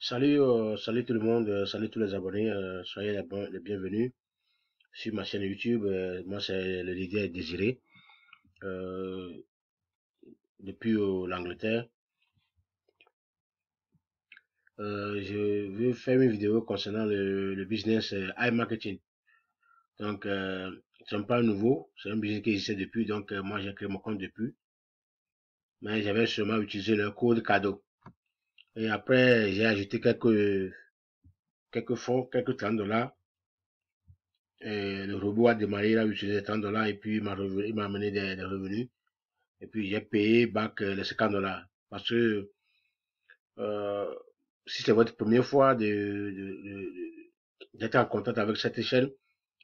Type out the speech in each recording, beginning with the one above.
Salut tout le monde, salut tous les abonnés, soyez les bienvenus sur ma chaîne YouTube. Moi, c'est le leader Désiré, euh, depuis l'Angleterre. Je veux faire une vidéo concernant le business iMarketing. Donc, c'est pas nouveau, c'est un business qui existait depuis, donc moi j'ai créé mon compte depuis. Mais j'avais seulement utilisé le code cadeau. Et après, j'ai ajouté quelques fonds, quelques $30. Et le robot a démarré, il a utilisé $30 et puis il m'a amené des revenus. Et puis j'ai payé back les $50. Parce que euh, si c'est votre première fois d'être en contact avec cette chaîne,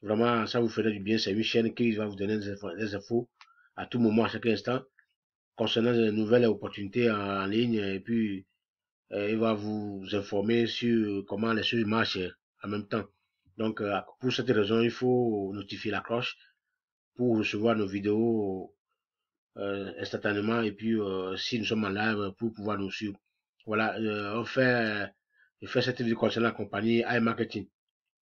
vraiment ça vous ferait du bien. C'est une chaîne qui va vous donner des infos à tout moment, à chaque instant, concernant de nouvelles opportunités en ligne. Et puis il va vous informer sur comment les choses marchent en même temps. Donc pour cette raison, il faut notifier la cloche pour recevoir nos vidéos instantanément et puis si nous sommes en live pour pouvoir nous suivre. Voilà, je fais cette vidéo concernant la compagnie iMarketing.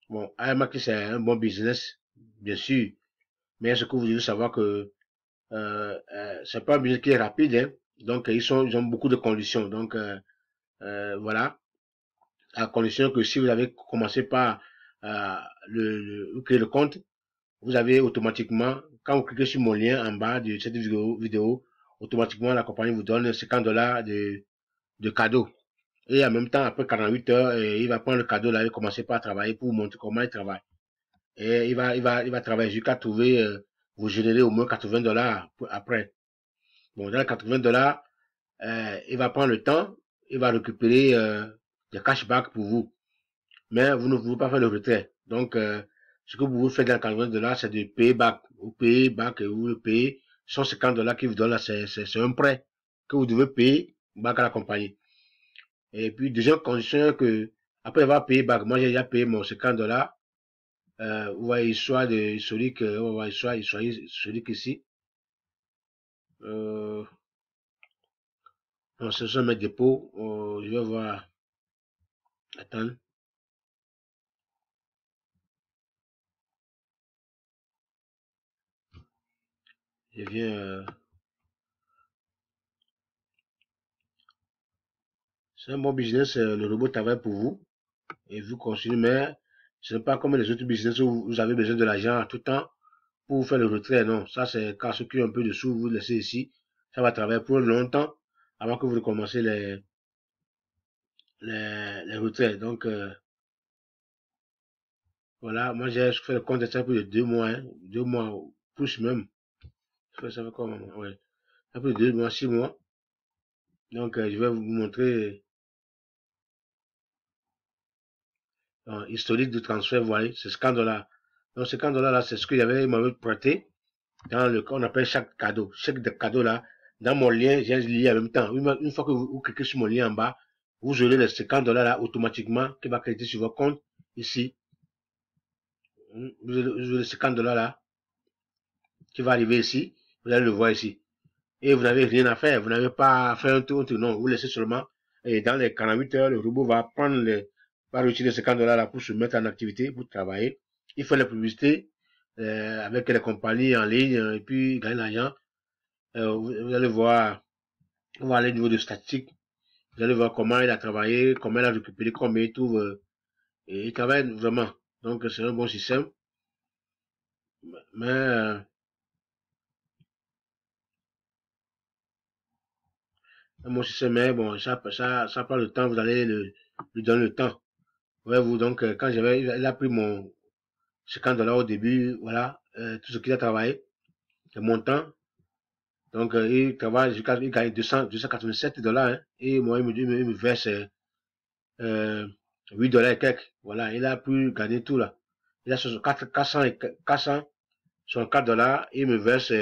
Bon, iMarketing c'est un bon business, bien sûr, mais ce que vous devez savoir que c'est pas un business qui est rapide, hein. Donc ils ont beaucoup de conditions. Donc voilà, à condition que si vous avez commencé par vous créer le compte, vous avez automatiquement, quand vous cliquez sur mon lien en bas de cette vidéo, automatiquement la compagnie vous donne $50 de cadeau. Et en même temps, après 48 heures, il va prendre le cadeau là et commencer par travailler pour vous montrer comment il travaille. Et il va travailler jusqu'à trouver, vous générer au moins $80 après. Bon, dans les $80, il va prendre le temps, il va récupérer des cashbacks pour vous. Mais vous ne pouvez pas faire le retrait. Donc, ce que vous faites dans les $80, c'est de payer back. Vous payez back et vous le payez. $150 qui vous donne là, c'est un prêt que vous devez payer back à la compagnie. Et puis, deuxième condition que, après avoir payé back, moi j'ai déjà payé mon $50. Vous voyez, histoire de historique, on va voir histoire historique ici. Non, ce sont mes dépôts. Je vais voir. Attends. Je viens. C'est un bon business. Le robot travaille pour vous. Et vous continuez, mais ce n'est pas comme les autres business où vous avez besoin de l'argent tout le temps pour vous faire le retrait. Non, ça c'est quand ceux qui ont un peu de sous, vous laissez ici. Ça va travailler pour longtemps avant que vous recommencez les retraits. Donc, voilà, moi j'ai fait le compte de ça plus de 2 mois, hein, 2 mois, plus même. Ça fait quoi, maman? Ouais. Ça fait plus de 2 mois, 6 mois. Donc, je vais vous montrer historique de transfert, vous voyez, c'est $50. Donc, $50 là, c'est ce qu'il y avait, il m'avait prêté dans le, on appelle chaque cadeau. Chaque cadeau là, dans mon lien, j'ai lié en même temps. Une fois que vous cliquez sur mon lien en bas, vous aurez les $50 là automatiquement qui va créditer sur votre compte ici. Vous aurez les $50 là qui va arriver ici. Vous allez le voir ici. Et vous n'avez rien à faire. Vous n'avez pas à faire un tour, non. Vous laissez seulement. Et dans les 48 heures, le robot va prendre va retirer ces $50 là pour se mettre en activité, pour travailler. Il fait la publicité avec les compagnies en ligne et puis gagner l'argent. Vous allez voir, on va aller au niveau de statistique. Vous allez voir comment il a travaillé, comment il a récupéré, combien il trouve. Et il travaille vraiment. Donc c'est un bon système. Mais un bon système, mais bon, ça prend le temps. Vous allez lui donner le temps. Ouais, vous, donc, quand il a pris mon $50 au début, voilà, tout ce qu'il a travaillé, c'est mon temps. Donc, il travaille il gagne 287 $, hein, et moi, il me verse $8 et quelques. Voilà, il a pu gagner tout là. Il a 464 $, et il me verse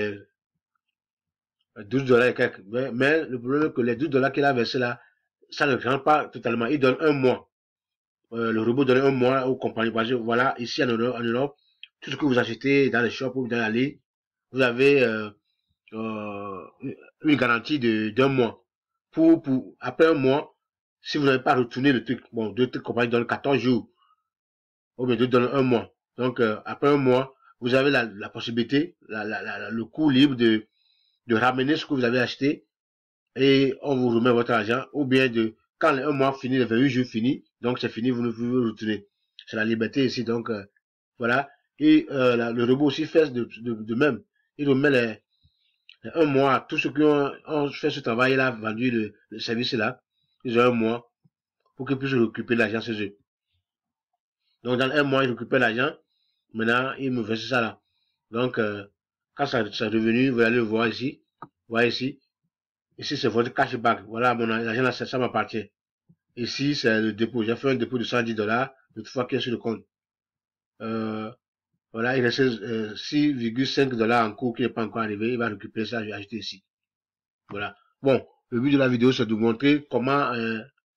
$12 et quelques. Mais le problème est que les $12 qu'il a versé là, ça ne rentre pas totalement. Il donne un mois. Le robot donne un mois aux compagnies. Parce que voilà, ici en Europe, tout ce que vous achetez dans les shops ou dans la ligne, vous avez une garantie d'un mois. Après un mois, si vous n'avez pas retourné le truc, bon, d'autres compagnies donnent 14 jours, ou bien d'autres donnent un mois. Donc, après un mois, vous avez la possibilité, le coût libre de ramener ce que vous avez acheté et on vous remet votre argent, ou bien quand un mois fini, le 28 jours fini, donc c'est fini, vous ne pouvez retourner. C'est la liberté ici, donc voilà. Et le robot aussi fait de même. Il remet un mois, tous ceux qui ont fait ce travail là, vendu le service là, ils ont un mois pour qu'ils puissent récupérer l'argent chez eux. Donc dans un mois, ils récupèrent l'argent, maintenant ils me versent ça là. Donc quand ça est revenu, vous allez le voir ici, voyez ici. Ici c'est votre cashback, voilà mon argent là, ça m'appartient. Ici c'est le dépôt, j'ai fait un dépôt de 110 $, de fois qu'il est sur le compte. Voilà, il reste 6,5 $ en cours qui n'est pas encore arrivé, il va récupérer ça, je vais ajouter ici. Voilà. Bon, le but de la vidéo, c'est de vous montrer comment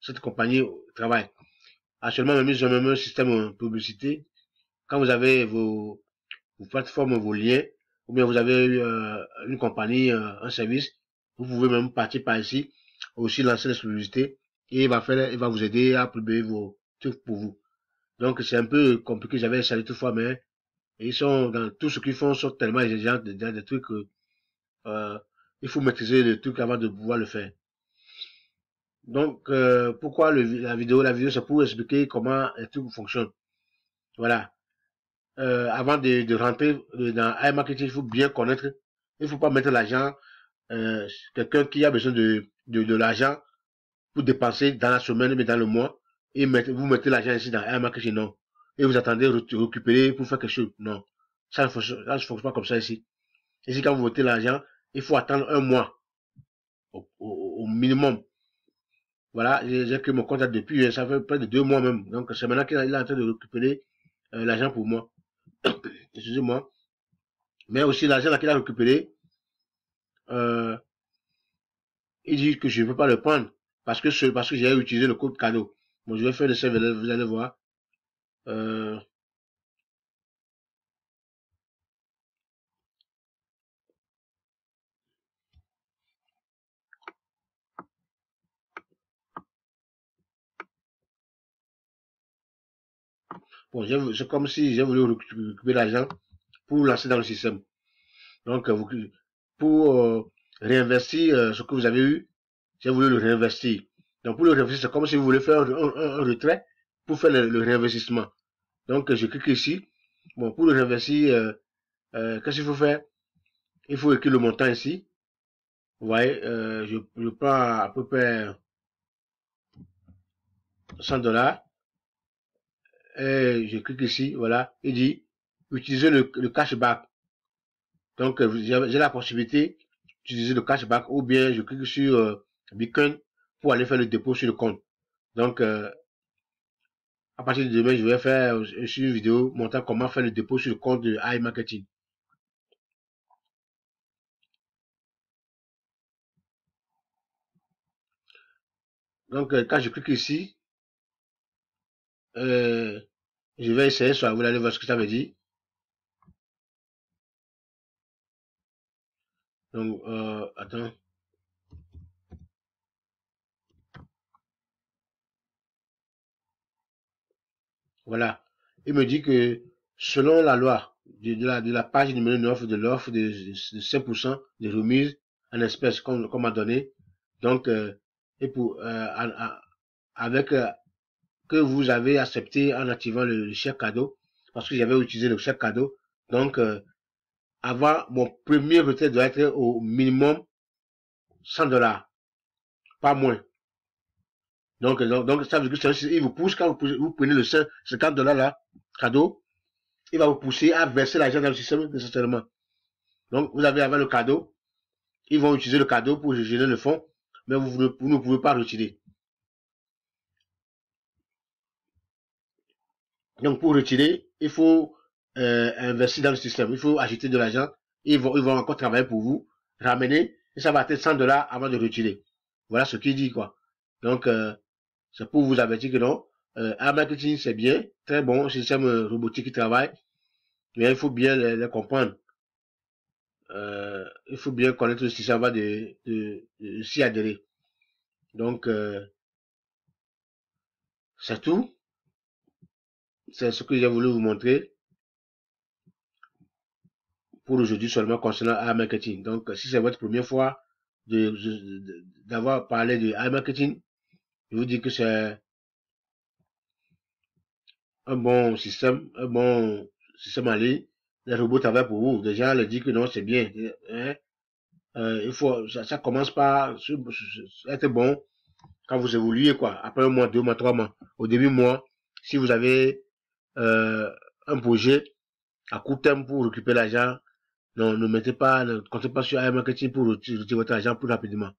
cette compagnie travaille. Actuellement, même ils ont même un système publicité. Quand vous avez vos plateformes, vos liens, ou bien vous avez une compagnie, un service, vous pouvez même partir par ici, aussi lancer les publicités, et il va vous aider à publier vos trucs pour vous. Donc c'est un peu compliqué, j'avais essayé toutefois, mais ils sont dans tout ce qu'ils font, sont tellement exigeants des trucs que il faut maîtriser le truc avant de pouvoir le faire. Donc, pourquoi la vidéo? La vidéo, c'est pour expliquer comment les trucs fonctionnent. Voilà. Avant de rentrer dans iMarketing, il faut bien connaître. Il ne faut pas mettre l'argent. Quelqu'un qui a besoin de l'argent pour dépenser dans la semaine, mais dans le mois, et vous mettez l'argent ici dans iMarketing, non. Et vous attendez récupérer pour faire quelque chose, non. Ça ne fonctionne pas comme ça ici. Ici, quand vous mettez l'argent, il faut attendre un mois au minimum. Voilà, j'ai créé mon compte depuis, ça fait près de 2 mois même. Donc, c'est maintenant qu'il est en train de récupérer l'argent pour moi. Excusez-moi. Mais aussi, l'argent qu'il a récupéré, euh, il dit que je ne peux pas le prendre parce que j'ai utilisé le code cadeau. Bon, je vais faire l'essai, vous allez voir. Euh, bon, c'est comme si j'ai voulu récupérer l'argent pour lancer dans le système. Donc, pour réinvestir ce que vous avez eu, j'ai voulu le réinvestir. Donc, pour le réinvestir, c'est comme si vous voulez faire un retrait pour faire le réinvestissement. Donc, je clique ici. Bon, pour le réinvestir, qu'est-ce qu'il faut faire? Il faut écrire le montant ici. Vous voyez, je prends à peu près 100 $. Et je clique ici, voilà. Il dit, utiliser le cashback. Donc, j'ai la possibilité d'utiliser le cashback ou bien je clique sur Bitcoin pour aller faire le dépôt sur le compte. Donc, à partir de demain, je vais faire une vidéo montrant comment faire le dépôt sur le compte de iMarketing. Donc, quand je clique ici, je vais essayer, soit vous allez voir ce que ça veut dire. Donc, attends. Voilà. Il me dit que selon la loi de la page numéro 9 de l'offre de 5% de remise en espèces qu'on m'a donné, donc, et pour, avec que vous avez accepté en activant le chèque cadeau, parce que j'avais utilisé le chèque cadeau, donc, avant, mon premier retrait doit être au minimum 100 $, pas moins. Donc ça veut dire que il vous pousse, quand vous prenez le 50 $ là, cadeau, il va vous pousser à verser l'argent dans le système nécessairement. Donc, vous avez avec le cadeau, ils vont utiliser le cadeau pour générer le fonds, mais vous ne pouvez pas retirer. Donc, pour retirer, il faut investir dans le système. Il faut ajouter de l'argent. Ils vont encore travailler pour vous, ramener, et ça va être 100 $ avant de retirer. Voilà ce qu'il dit, quoi. Donc, c'est pour vous avertir que non. Marketing, c'est bien, très bon, système robotique qui travaille, mais il faut bien les comprendre. Il faut bien connaître le système avant de s'y adhérer. Donc, C'est tout. C'est ce que j'ai voulu vous montrer pour aujourd'hui seulement concernant iMarketing. Donc, si c'est votre première fois d'avoir parlé de iMarketing, je vous dis que c'est un bon système en ligne. Les robots travaillent pour vous. Déjà, le dit que non, c'est bien. Hein. Il faut, ça commence par être bon quand vous évoluez, quoi. Après un mois, 2 mois, 3 mois. Au début, mois, si vous avez un projet à court terme pour récupérer l'argent, non, ne comptez pas sur iMarketing pour retirer votre argent plus rapidement.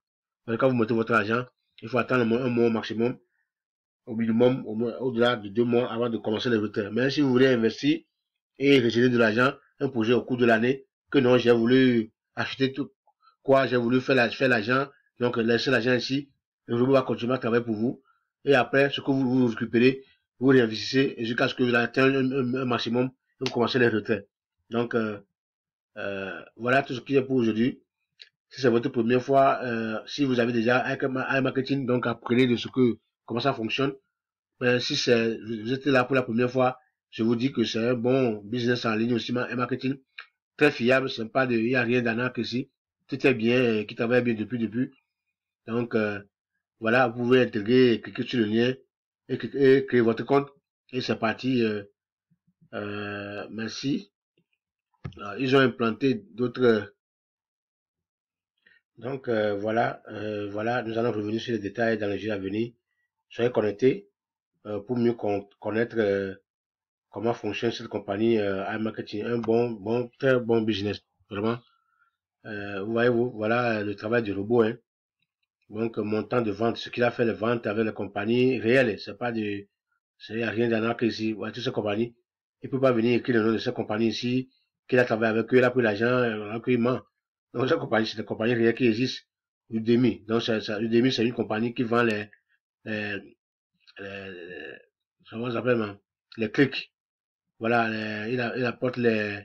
Quand vous mettez votre argent, il faut attendre un mois maximum, au minimum, au-delà de 2 mois avant de commencer les retraits. Mais si vous voulez investir et retirer de l'argent, un projet au cours de l'année, que non, j'ai voulu acheter tout, quoi, j'ai voulu faire l'argent, donc laissez l'argent ici, le robot va continuer à travailler pour vous, et après, ce que vous récupérez, vous réinvestissez jusqu'à ce que vous atteignez un maximum, et vous commencez les retraits. Donc, voilà tout ce qu'il y a pour aujourd'hui. Si c'est votre première fois, si vous avez déjà un marketing, donc apprenez de comment ça fonctionne. Mais si vous êtes là pour la première fois, je vous dis que c'est un bon business en ligne aussi, un marketing très fiable, sympa, il n'y a rien d'arnaque ici. Tout est bien, qui travaille bien depuis le début. Donc, voilà, vous pouvez intégrer, cliquer sur le lien et créer votre compte. Et c'est parti. Merci. Ils ont implanté d'autres. Donc, voilà, nous allons revenir sur les détails dans les jours à venir. Soyez connectés pour mieux connaître comment fonctionne cette compagnie iMarketing. Un très bon business. Vraiment. Vous voyez, voilà le travail du robot. Hein. Donc, montant de vente, ce qu'il a fait les ventes avec les compagnies réelles. C'est rien d'arnaque ici. Ouais, toutes ces compagnies. Il peut pas venir écrire le nom de ces compagnies ici, qu'il a travaillé avec eux, il a pris l'argent, alors qu'il ment. Donc, cette compagnie, c'est des compagnies réelles qui existent. Udemy. Donc, Udemy, c'est une compagnie qui vend les, comment ça s'appelle, man? Les clics. Voilà, il apporte euh,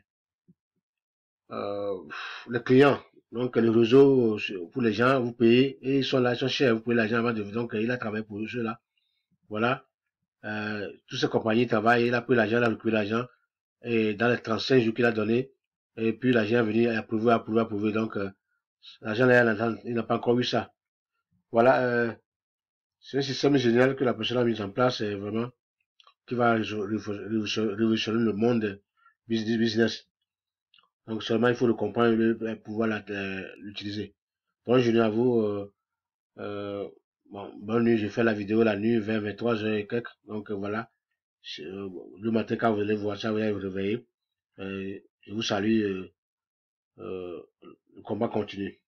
les clients. Donc, le réseau, pour les gens, vous payez, et ils sont là, ils sont chers, vous payez l'argent avant de, donc, il a travaillé pour ceux-là. Voilà. Toutes ces compagnies travaillent, il a pris l'argent, il a récupéré l'argent, et dans les 35 jours qu'il a donné, et puis l'argent est venu approuvé. Donc, l'argent, il n'a pas encore eu ça. Voilà, c'est un système génial que la personne a mis en place, vraiment, qui va révolutionner le monde business. Donc, seulement, il faut le comprendre et pouvoir l'utiliser. Bonne journée à vous. Bon, bonne nuit. J'ai fait la vidéo la nuit, 23 heures et quelques. Donc, voilà. Le matin, quand vous allez voir ça, vous allez vous réveiller. Je vous salue. Le combat continue.